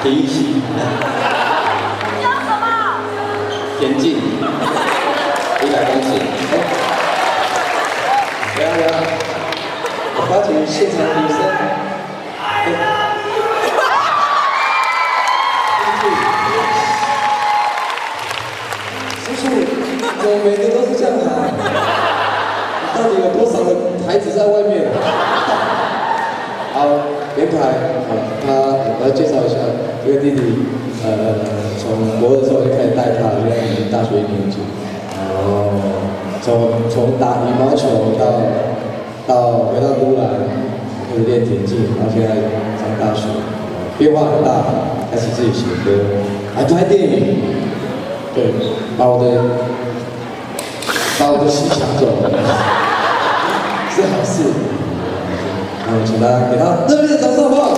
体育系。叫什么？田径，100公尺。来，我发觉现场女生，叔叔，怎么每个都是这样啊？到底有多少个孩子在外面？好，连凯，我要介绍一下这个弟弟，从国二的时候就开始带他，现在已经大学1年级，然后从打羽毛球到回到都兰，开始练田径，然后现在上大学，变化很大，开始自己写歌，还拍电影，对，把我的心抢走了，是好事。请大家给他热烈的掌声好不好？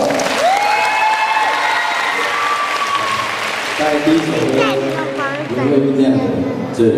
在第一首歌《如何酝酿的这人》。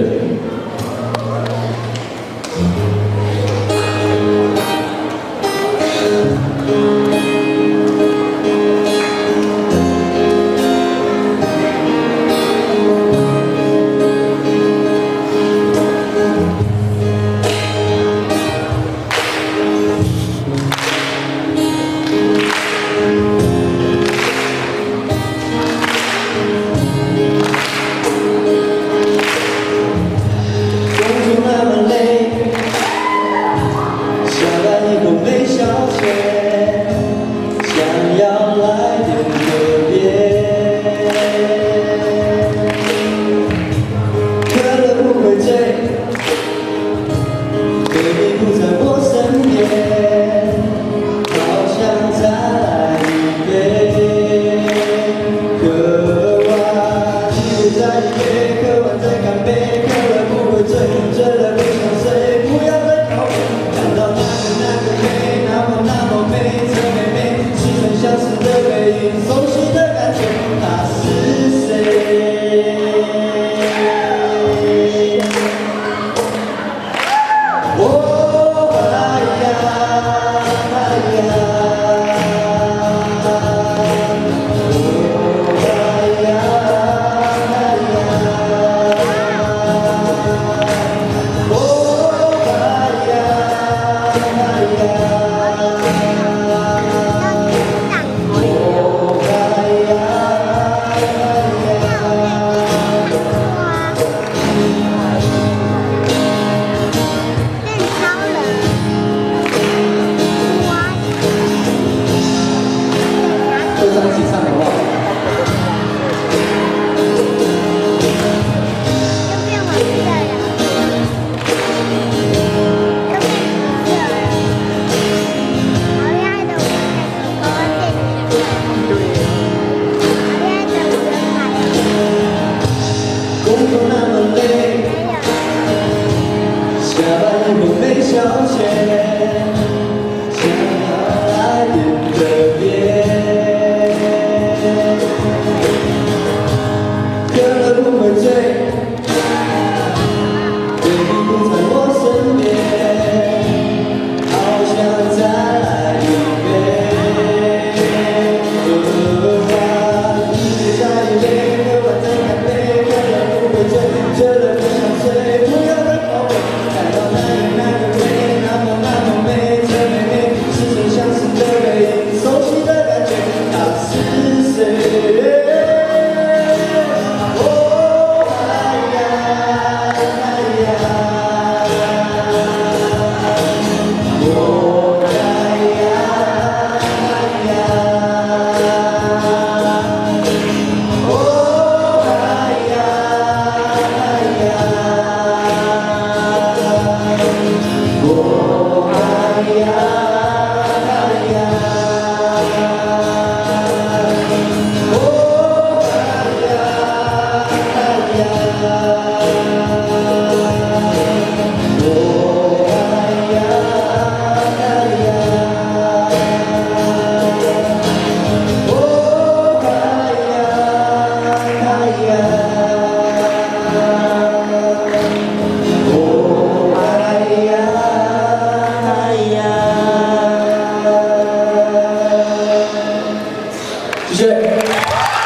谢谢。